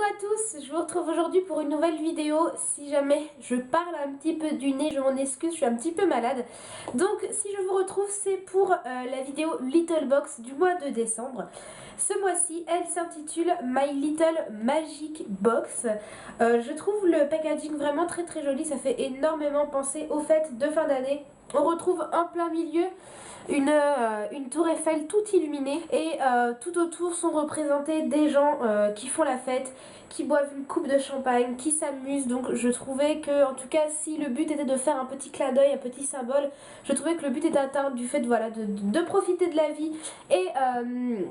à tous, je vous retrouve aujourd'hui pour une nouvelle vidéo. Si jamais je parle un petit peu du nez, je m'en excuse, je suis un petit peu malade. Donc si je vous retrouve, c'est pour la vidéo Little Box du mois de décembre. Ce mois-ci, elle s'intitule My Little Magic Box. Je trouve le packaging vraiment très très joli, ça fait énormément penser aux fêtes de fin d'année. On retrouve en plein milieu une tour Eiffel toute illuminée et tout autour sont représentés des gens qui font la fête, qui boivent une coupe de champagne, qui s'amusent. Donc je trouvais que, en tout cas, si le but était de faire un petit clin d'œil, un petit symbole, je trouvais que le but était atteint du fait voilà, de profiter de la vie et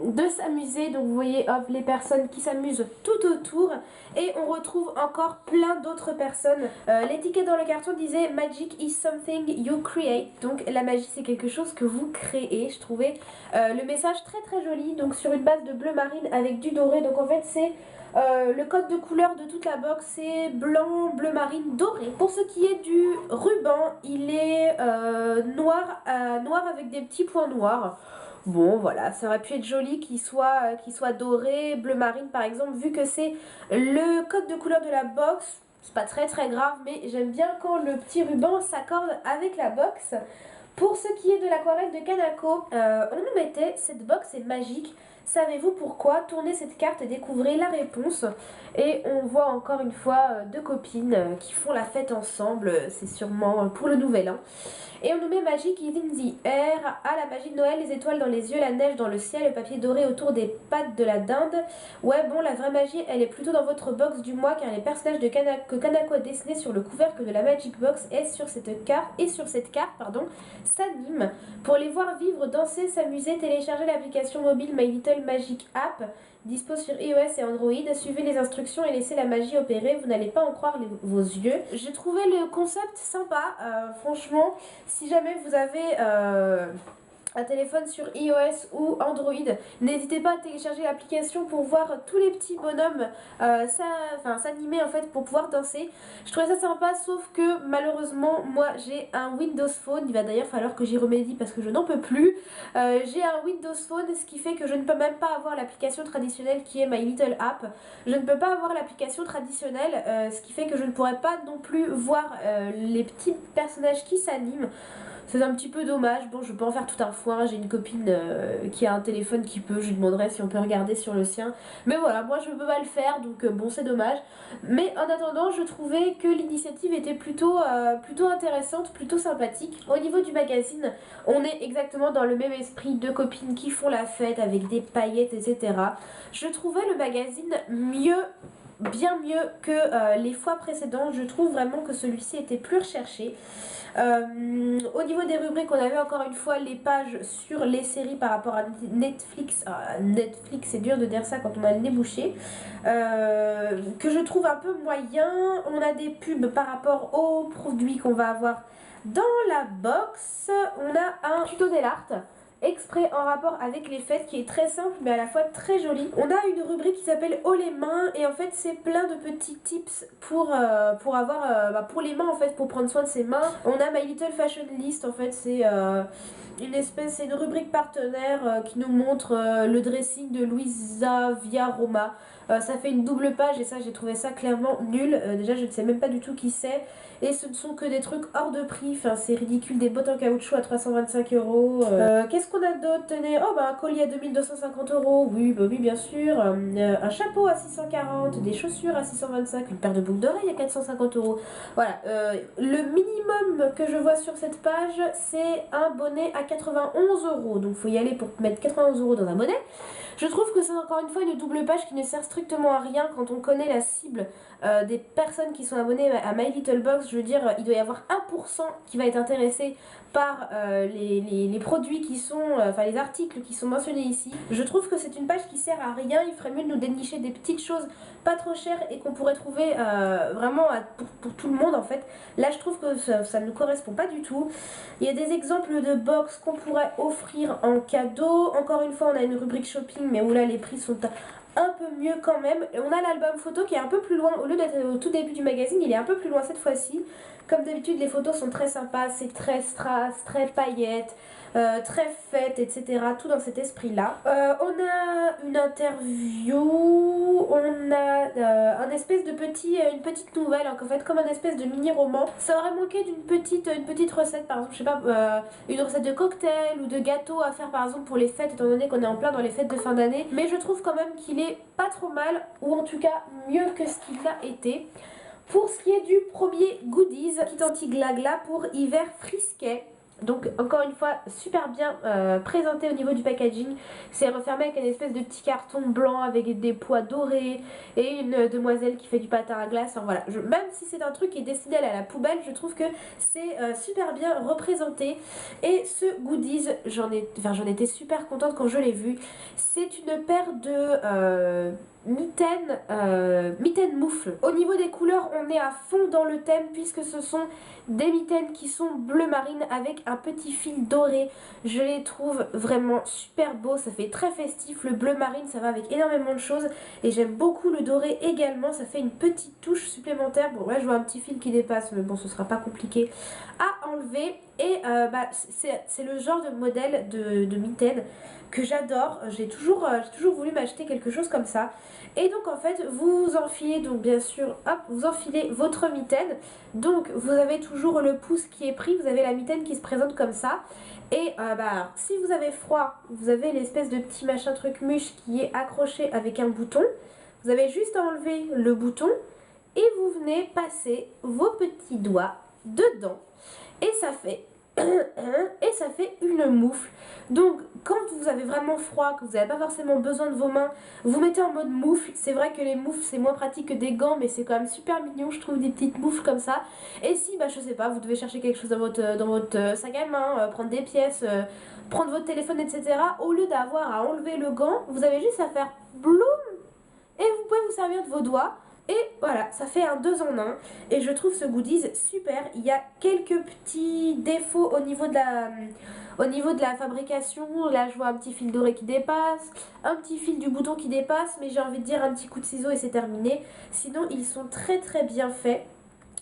de s'amuser. Donc vous voyez hop, les personnes qui s'amusent tout autour et on retrouve encore plein d'autres personnes. L'étiquette dans le carton disait Magic is something you create. Donc la magie c'est quelque chose que vous créez. Je trouvais le message très très joli. Donc sur une base de bleu marine avec du doré. Donc en fait c'est le code de couleur de toute la box, c'est blanc, bleu marine, doré. Pour ce qui est du ruban, il est noir avec des petits points noirs. Bon voilà, ça aurait pu être joli qu'il soit doré, bleu marine par exemple, vu que c'est le code de couleur de la box. C'est pas très très grave, mais j'aime bien quand le petit ruban s'accorde avec la box. Pour ce qui est de l'aquarelle de Kanako, on nous mettait cette box est magique. Savez-vous pourquoi? Tournez cette carte et découvrez la réponse. Et on voit encore une fois deux copines qui font la fête ensemble. C'est sûrement pour le nouvel an. Et on nous met Magic is in the air. Ah, la magie de Noël, les étoiles dans les yeux, la neige dans le ciel, le papier doré autour des pattes de la dinde. Ouais, bon, la vraie magie, elle est plutôt dans votre box du mois, car les personnages que Kanako a dessinés sur le couvercle de la Magic Box et sur cette carte, s'animent. Pour les voir vivre, danser, s'amuser, téléchargez l'application mobile My Little Magic App. Dispo sur iOS et Android, suivez les instructions et laissez la magie opérer, vous n'allez pas en croire vos yeux. J'ai trouvé le concept sympa, franchement, si jamais vous avez un téléphone sur iOS ou Android, n'hésitez pas à télécharger l'application pour voir tous les petits bonhommes s'animer en fait pour pouvoir danser. Je trouvais ça sympa, sauf que malheureusement moi j'ai un Windows Phone, il va d'ailleurs falloir que j'y remédie parce que je n'en peux plus. J'ai un Windows Phone, ce qui fait que je ne peux même pas avoir l'application traditionnelle qui est My Little App. Je ne peux pas avoir l'application traditionnelle, ce qui fait que je ne pourrais pas non plus voir les petits personnages qui s'animent. C'est un petit peu dommage. Bon, je peux en faire tout un foin. J'ai une copine qui a un téléphone qui peut. Je lui demanderai si on peut regarder sur le sien. Mais voilà, moi je peux pas le faire. Donc bon, c'est dommage. Mais en attendant, je trouvais que l'initiative était plutôt intéressante, plutôt sympathique. Au niveau du magazine, on est exactement dans le même esprit de copines qui font la fête avec des paillettes, etc. Je trouvais le magazine bien mieux que les fois précédentes. Je trouve vraiment que celui-ci était plus recherché. Au niveau des rubriques, on avait encore une fois les pages sur les séries par rapport à Netflix. Netflix, c'est dur de dire ça quand on a le nez bouché. Que je trouve un peu moyen. On a des pubs par rapport aux produits qu'on va avoir dans la box. On a un tuto d'Elart exprès en rapport avec les fêtes qui est très simple mais à la fois très joli. On a une rubrique qui s'appelle Oh les mains et en fait c'est plein de petits tips pour avoir pour les mains en fait, pour prendre soin de ses mains. On a My Little Fashion List, en fait c'est c'est une rubrique partenaire qui nous montre le dressing de Luisa Via Roma. Ça fait une double page et ça j'ai trouvé ça clairement nul. Déjà je ne sais même pas du tout qui c'est et ce ne sont que des trucs hors de prix, enfin c'est ridicule, des bottes en caoutchouc à 325 €. Qu'est-ce qu'on a d'autre? Tenez, oh bah un collier à 2250 €, oui bah oui bien sûr, un chapeau à 640, des chaussures à 625, une paire de boucles d'oreilles à 450 €. Voilà, le minimum que je vois sur cette page c'est un bonnet à 91 €, donc faut y aller pour mettre 91 € dans un bonnet. Je trouve que c'est encore une fois une double page qui ne sert strictement à rien quand on connaît la cible des personnes qui sont abonnées à My Little Box. Je veux dire, il doit y avoir 1% qui va être intéressé par les produits qui sont, les articles qui sont mentionnés ici. Je trouve que c'est une page qui sert à rien. Il ferait mieux de nous dénicher des petites choses pas trop chères et qu'on pourrait trouver vraiment pour tout le monde en fait. Là je trouve que ça ne nous correspond pas du tout. Il y a des exemples de box qu'on pourrait offrir en cadeau. Encore une fois on a une rubrique shopping mais où là les prix sont un peu mieux quand même. Et on a l'album photo qui est un peu plus loin, au lieu d'être au tout début du magazine, il est un peu plus loin cette fois-ci. Comme d'habitude, les photos sont très sympas, c'est très strass, très paillettes, très fête, etc. Tout dans cet esprit-là. On a une interview, on a un espèce de une petite nouvelle, en fait, comme un espèce de mini-roman. Ça aurait manqué d'une petite recette, par exemple, je sais pas, une recette de cocktail ou de gâteau à faire, par exemple, pour les fêtes, étant donné qu'on est en plein dans les fêtes de fin d'année. Mais je trouve quand même qu'il est pas trop mal, ou en tout cas mieux que ce qu'il a été. Pour ce qui est du premier goodies, kit anti-glagla pour hiver frisquet. Donc encore une fois super bien présenté au niveau du packaging. C'est refermé avec une espèce de petit carton blanc avec des pois dorés et une demoiselle qui fait du patin à glace. Enfin, voilà, même si c'est un truc qui est destiné à la poubelle, je trouve que c'est super bien représenté. Et ce goodies, j'en étais super contente quand je l'ai vu. C'est une paire de mitaines moufles. Au niveau des couleurs, on est à fond dans le thème puisque ce sont des mitaines qui sont bleu marine avec un petit fil doré. Je les trouve vraiment super beaux, ça fait très festif. Le bleu marine, ça va avec énormément de choses et j'aime beaucoup le doré également, ça fait une petite touche supplémentaire. Bon, là je vois un petit fil qui dépasse, mais bon, ce sera pas compliqué à enlever. Et c'est le genre de modèle de mitaine que j'adore. J'ai toujours voulu m'acheter quelque chose comme ça. Et donc en fait vous enfilez, donc bien sûr, hop, vous enfilez votre mitaine. Donc vous avez toujours le pouce qui est pris, vous avez la mitaine qui se présente comme ça. Et si vous avez froid, vous avez l'espèce de petit machin truc mûche qui est accroché avec un bouton. Vous avez juste à enlever le bouton et vous venez passer vos petits doigts dedans. Et ça fait une moufle. Donc quand vous avez vraiment froid, que vous n'avez pas forcément besoin de vos mains, vous mettez en mode moufle. C'est vrai que les moufles c'est moins pratique que des gants, mais c'est quand même super mignon, je trouve, des petites moufles comme ça. Et si je sais pas, vous devez chercher quelque chose dans votre sac à main, prendre des pièces, prendre votre téléphone, etc. Au lieu d'avoir à enlever le gant, vous avez juste à faire bloum et vous pouvez vous servir de vos doigts. Et voilà, ça fait un 2 en 1 et je trouve ce goodies super. Il y a quelques petits défauts au niveau de la fabrication. Là je vois un petit fil doré qui dépasse, un petit fil du bouton qui dépasse, mais j'ai envie de dire un petit coup de ciseau et c'est terminé. Sinon ils sont très très bien faits.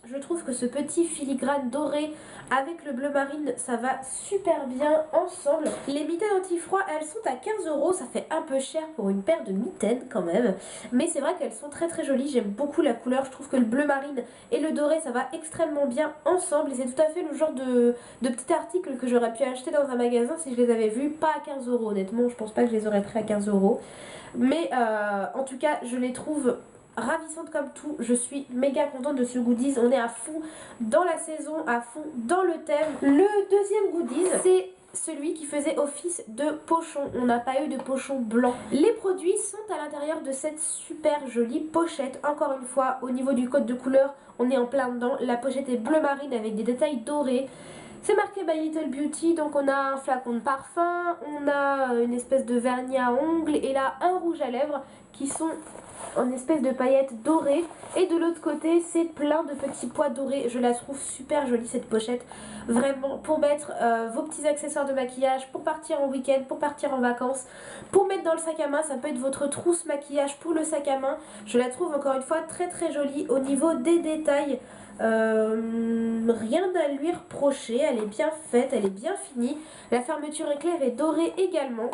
Je trouve que ce petit filigrane doré avec le bleu marine, ça va super bien ensemble. Les mitaines anti-froid, elles sont à 15 €. Ça fait un peu cher pour une paire de mitaines quand même. Mais c'est vrai qu'elles sont très très jolies. J'aime beaucoup la couleur. Je trouve que le bleu marine et le doré, ça va extrêmement bien ensemble. Et c'est tout à fait le genre de petit article que j'aurais pu acheter dans un magasin si je les avais vus. Pas à 15 €, honnêtement. Je pense pas que je les aurais pris à 15 €. Mais en tout cas, je les trouve ravissante comme tout. Je suis méga contente de ce goodies. On est à fond dans la saison, à fond dans le thème. Le deuxième goodies, c'est celui qui faisait office de pochon. On n'a pas eu de pochon blanc. Les produits sont à l'intérieur de cette super jolie pochette. Encore une fois, au niveau du code de couleur, on est en plein dedans. La pochette est bleu marine avec des détails dorés. C'est marqué My Little Beauty, donc on a un flacon de parfum, on a une espèce de vernis à ongles et là un rouge à lèvres qui sont en espèce de paillettes dorées. Et de l'autre côté c'est plein de petits pois dorés. Je la trouve super jolie cette pochette, vraiment pour mettre vos petits accessoires de maquillage, pour partir en week-end, pour partir en vacances, pour mettre dans le sac à main. Ça peut être votre trousse maquillage pour le sac à main. Je la trouve encore une fois très très jolie au niveau des détails. Rien à lui reprocher, elle est bien faite, elle est bien finie. La fermeture éclair est dorée également.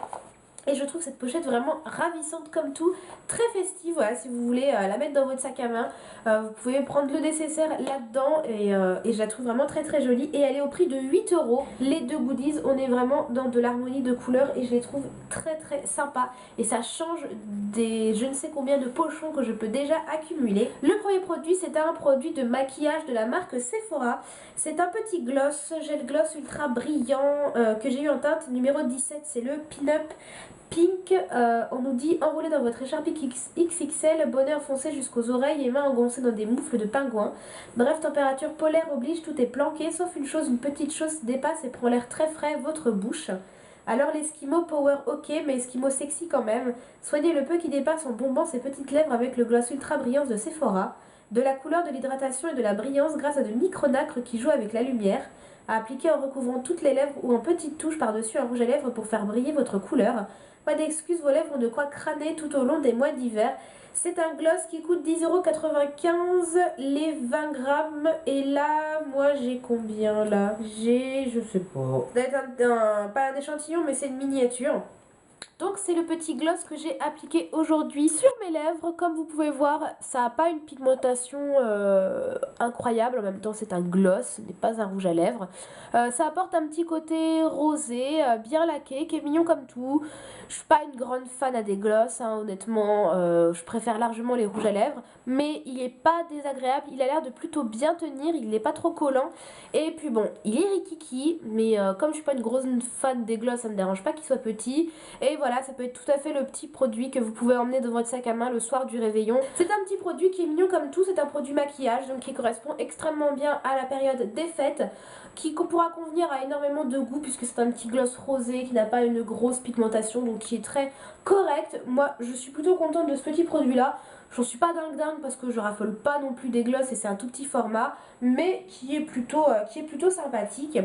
Et je trouve cette pochette vraiment ravissante comme tout, très festive. Voilà, si vous voulez la mettre dans votre sac à main, vous pouvez prendre le nécessaire là-dedans et je la trouve vraiment très très jolie. Et elle est au prix de 8 €. Les deux goodies, on est vraiment dans de l'harmonie de couleurs et je les trouve très très sympas. Et ça change des je ne sais combien de pochons que je peux déjà accumuler. Le premier produit, c'est un produit de maquillage de la marque Sephora. C'est un petit gloss, gel gloss ultra brillant que j'ai eu en teinte numéro 17. C'est le Pin Up Pink. On nous dit enroulé dans votre écharpe XXL, bonnet enfoncé jusqu'aux oreilles et mains engoncées dans des moufles de pingouin. Bref, température polaire oblige, tout est planqué, sauf une petite chose dépasse et prend l'air très frais, votre bouche. Alors l'esquimau power ok, mais esquimau sexy quand même. Soignez le peu qui dépasse en bombant ses petites lèvres avec le gloss ultra brillant de Sephora. de la couleur, de l'hydratation et de la brillance grâce à de micronacres qui jouent avec la lumière. À appliquer en recouvrant toutes les lèvres ou en petites touches par-dessus un rouge à lèvres pour faire briller votre couleur. Pas d'excuses, vos lèvres ont de quoi crâner tout au long des mois d'hiver. C'est un gloss qui coûte 10,95 € les 20 grammes. Et là, moi j'ai combien là? Je sais pas. Ça va être pas un échantillon, mais c'est une miniature. Donc c'est le petit gloss que j'ai appliqué aujourd'hui sur mes lèvres. Comme vous pouvez voir, ça n'a pas une pigmentation incroyable. En même temps, c'est un gloss, ce n'est pas un rouge à lèvres. Ça apporte un petit côté rosé, bien laqué, qui est mignon comme tout. Je suis pas une grande fan à des gloss, hein, honnêtement. Je préfère largement les rouges à lèvres. Mais il n'est pas désagréable. Il a l'air de plutôt bien tenir. Il n'est pas trop collant. Et puis bon, il est rikiki. Mais comme je suis pas une grosse fan des gloss, ça ne me dérange pas qu'il soit petit. Et voilà, ça peut être tout à fait le petit produit que vous pouvez emmener dans votre sac à main le soir du réveillon. C'est un petit produit qui est mignon comme tout, c'est un produit maquillage, donc qui correspond extrêmement bien à la période des fêtes, qui pourra convenir à énormément de goûts puisque c'est un petit gloss rosé qui n'a pas une grosse pigmentation, donc qui est très correct. Moi, je suis plutôt contente de ce petit produit-là. J'en suis pas dingue parce que je raffole pas non plus des gloss et c'est un tout petit format, mais qui est plutôt sympathique.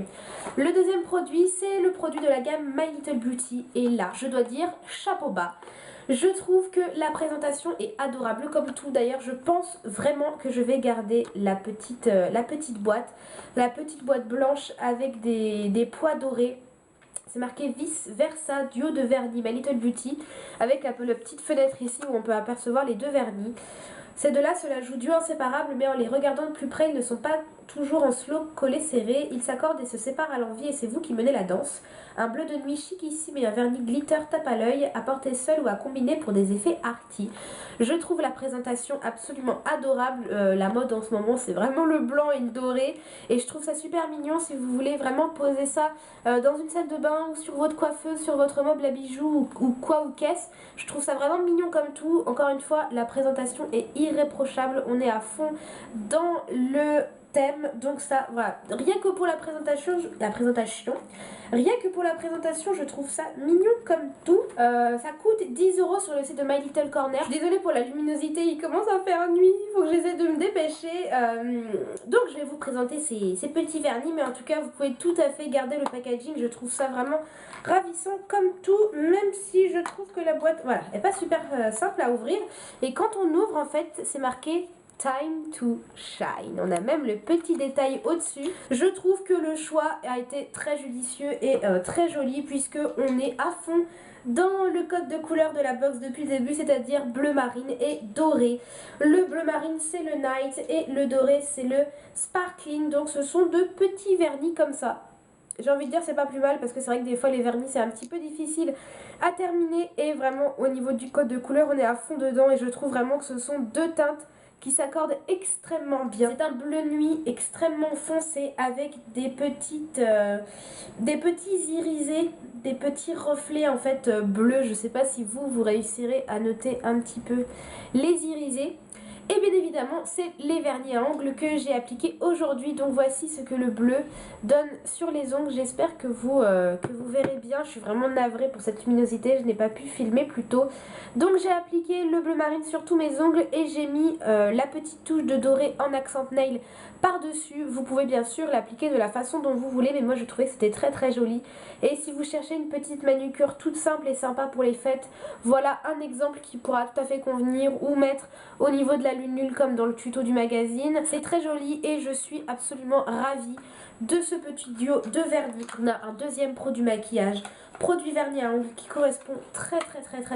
Le deuxième produit, c'est le produit de la gamme My Little Beauty. Et là, je dois dire, chapeau bas. Je trouve que la présentation est adorable, comme tout d'ailleurs. Je pense vraiment que je vais garder la petite boîte blanche avec des pois dorés. C'est marqué Vice Versa duo de vernis My Little Beauty avec la petite fenêtre ici où on peut apercevoir les deux vernis. Ces deux-là, cela joue duo inséparable, mais en les regardant de plus près, ils ne sont pas toujours en slow collés serrés. Ils s'accordent et se séparent à l'envie et c'est vous qui menez la danse. Un bleu de nuit chic ici, mais un vernis glitter tape à l'œil, à porter seul ou à combiner pour des effets arty. Je trouve la présentation absolument adorable. La mode en ce moment, c'est vraiment le blanc et le doré. Et je trouve ça super mignon si vous voulez vraiment poser ça dans une salle de bain ou sur votre coiffeuse, sur votre meuble à bijoux ou qu'est-ce. Je trouve ça vraiment mignon comme tout. Encore une fois, la présentation est irréprochable. On est à fond dans le thème, donc ça, voilà, rien que pour la présentation, je trouve ça mignon comme tout. Ça coûte 10 € sur le site de My Little Corner. Je suis désolée pour la luminosité, il commence à faire nuit, il faut que j'essaie de me dépêcher. Donc je vais vous présenter ces petits vernis, mais en tout cas vous pouvez tout à fait garder le packaging, je trouve ça vraiment ravissant comme tout, même si je trouve que la boîte, voilà, est pas super simple à ouvrir. Et quand on ouvre, en fait, c'est marqué Time to Shine. On a même le petit détail au-dessus. Je trouve que le choix a été très judicieux et très joli puisque on est à fond dans le code de couleur de la box depuis le début, c'est-à-dire bleu marine et doré. Le bleu marine c'est le night et le doré c'est le sparkling. Donc ce sont deux petits vernis comme ça. J'ai envie de dire c'est pas plus mal parce que c'est vrai que des fois les vernis c'est un petit peu difficile à terminer et vraiment au niveau du code de couleur on est à fond dedans et je trouve vraiment que ce sont deux teintes qui s'accorde extrêmement bien. C'est un bleu nuit extrêmement foncé avec des petits irisés, des petits reflets en fait bleus. Je sais pas si vous réussirez à noter un petit peu les irisés. Et bien évidemment, c'est les vernis à ongles que j'ai appliqués aujourd'hui. Donc voici ce que le bleu donne sur les ongles. J'espère que vous verrez bien. Je suis vraiment navrée pour cette luminosité. Je n'ai pas pu filmer plus tôt. Donc j'ai appliqué le bleu marine sur tous mes ongles et j'ai mis la petite touche de doré en accent nail par-dessus. Vous pouvez bien sûr l'appliquer de la façon dont vous voulez, mais moi je trouvais que c'était très très joli. Et si vous cherchez une petite manucure toute simple et sympa pour les fêtes, voilà un exemple qui pourra tout à fait convenir ou mettre au niveau de la lune nulle comme dans le tuto du magazine. C'est très joli et je suis absolument ravie de ce petit duo de vernis. On a un deuxième produit maquillage, produit vernis à ongles qui correspond très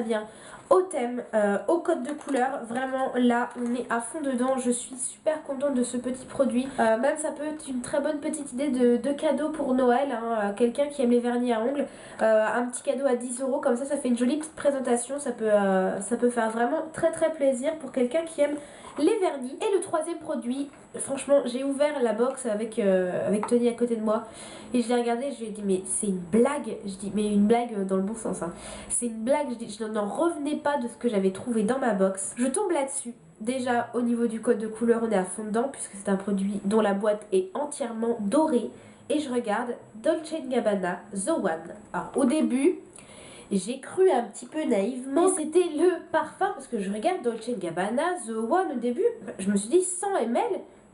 bien au thème, au code de couleur. Vraiment là on est à fond dedans. Je suis super contente de ce petit produit. Même ça peut être une très bonne petite idée de cadeau pour Noël, hein. Quelqu'un qui aime les vernis à ongles, un petit cadeau à 10 € comme ça fait une jolie petite présentation. Ça peut faire vraiment très plaisir pour quelqu'un qui aime les vernis. Et le troisième produit, franchement j'ai ouvert la box avec Tony à côté de moi et je l'ai regardé, je lui ai dit mais c'est une blague. Je dis mais une blague dans le bon sens, hein. C'est une blague, je n'en revenais pas de ce que j'avais trouvé dans ma box. Je tombe là-dessus. Déjà au niveau du code de couleur on est à fond dedans puisque c'est un produit dont la boîte est entièrement dorée. Et je regarde Dolce & Gabbana The One. Alors au début j'ai cru un petit peu naïvement que c'était le parfum, parce que je regarde Dolce & Gabbana, The One au début, je me suis dit 100 ml,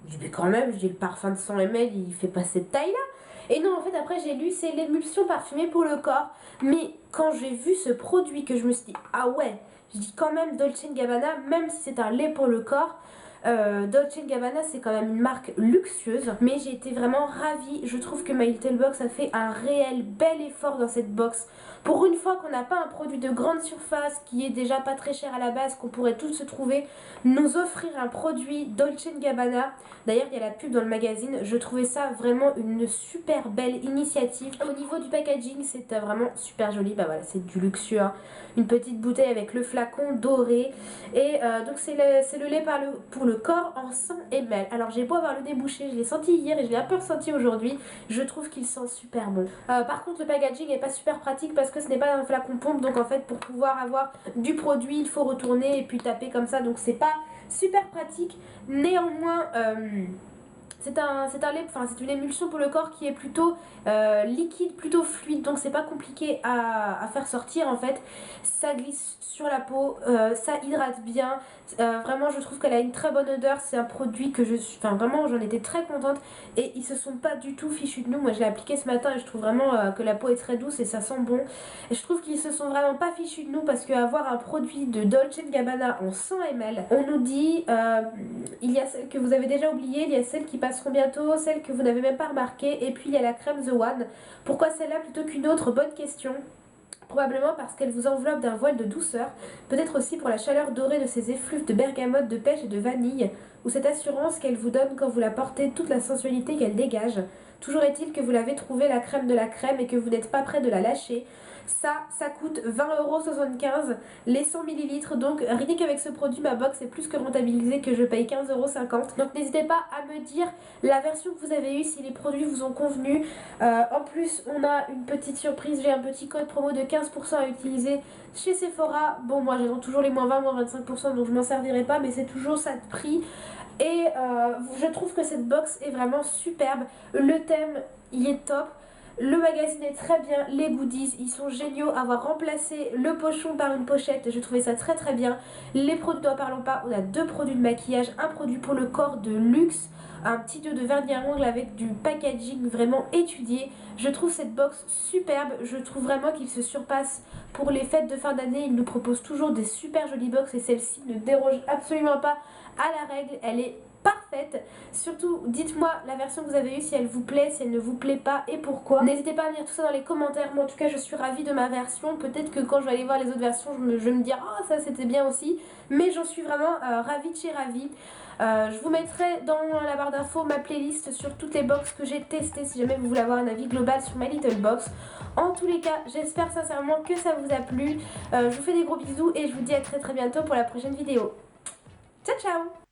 je dis mais quand même, je dis le parfum de 100 ml il fait pas cette taille là. Et non, en fait après j'ai lu c'est l'émulsion parfumée pour le corps, mais quand j'ai vu ce produit que je me suis dit ah ouais, je dis quand même Dolce & Gabbana, même si c'est un lait pour le corps, Dolce & Gabbana c'est quand même une marque luxueuse, mais j'ai été vraiment ravie. Je trouve que My Little Box a fait un réel bel effort dans cette box. Pour une fois qu'on n'a pas un produit de grande surface qui est déjà pas très cher à la base, qu'on pourrait tous se trouver, nous offrir un produit Dolce & Gabbana. D'ailleurs il y a la pub dans le magazine, je trouvais ça vraiment une super belle initiative. Au niveau du packaging c'est vraiment super joli, bah voilà c'est du luxueux, hein. Une petite bouteille avec le flacon doré et donc c'est le lait pour le corps en 100 ml. Alors j'ai beau avoir le débouché, je l'ai senti hier et je l'ai un peu ressenti aujourd'hui, je trouve qu'il sent super bon. Par contre le packaging est pas super pratique parce que ce n'est pas un flacon pompe, donc en fait pour pouvoir avoir du produit il faut retourner et puis taper comme ça, donc c'est pas super pratique. Néanmoins c'est un lait, enfin c'est une émulsion pour le corps qui est plutôt liquide, plutôt fluide, donc c'est pas compliqué à faire sortir en fait. Ça glisse sur la peau, ça hydrate bien, vraiment je trouve qu'elle a une très bonne odeur, c'est un produit que enfin vraiment j'en étais très contente et ils se sont pas du tout fichus de nous. Moi je l'ai appliqué ce matin et je trouve vraiment que la peau est très douce et ça sent bon. Et je trouve qu'ils se sont vraiment pas fichus de nous parce qu'avoir un produit de Dolce & Gabbana en 100 ml, on nous dit il y a celles que vous avez déjà oubliées, il y a celles qui passeront bientôt, celles que vous n'avez même pas remarquées, et puis il y a la crème The One. Pourquoi celle-là plutôt qu'une autre? Bonne question. Probablement parce qu'elle vous enveloppe d'un voile de douceur, peut-être aussi pour la chaleur dorée de ses effluves de bergamote, de pêche et de vanille, ou cette assurance qu'elle vous donne quand vous la portez, toute la sensualité qu'elle dégage. Toujours est-il que vous l'avez trouvée la crème de la crème et que vous n'êtes pas prêt de la lâcher. Ça coûte 20,75 € les 100 ml, donc rien qu'avec ce produit ma box est plus que rentabilisée, que je paye 15,50 €. Donc n'hésitez pas à me dire la version que vous avez eue, si les produits vous ont convenu. En plus on a une petite surprise, j'ai un petit code promo de 15% à utiliser chez Sephora. Bon moi j'ai toujours les moins 20, moins 25%, donc je m'en servirai pas, mais c'est toujours ça de prix. Et je trouve que cette box est vraiment superbe, le thème il est top. Le magazine est très bien, les goodies ils sont géniaux, avoir remplacé le pochon par une pochette, je trouvais ça très très bien. Les produits n'en parlons pas, on a deux produits de maquillage, un produit pour le corps de luxe, un petit dieu de vernis à ongles avec du packaging vraiment étudié. Je trouve cette box superbe, je trouve vraiment qu'il se surpasse pour les fêtes de fin d'année. Il nous propose toujours des super jolies box et celle-ci ne déroge absolument pas à la règle, elle est parfaite. Surtout dites-moi la version que vous avez eue, si elle vous plaît, si elle ne vous plaît pas et pourquoi. N'hésitez pas à me dire tout ça dans les commentaires. Moi en tout cas je suis ravie de ma version. Peut-être que quand je vais aller voir les autres versions je vais me dire ah ça c'était bien aussi, mais j'en suis vraiment ravie de chez ravie. Je vous mettrai dans la barre d'infos ma playlist sur toutes les box que j'ai testées si jamais vous voulez avoir un avis global sur My Little Box. En tous les cas j'espère sincèrement que ça vous a plu. Je vous fais des gros bisous et je vous dis à très très bientôt pour la prochaine vidéo. Ciao ciao.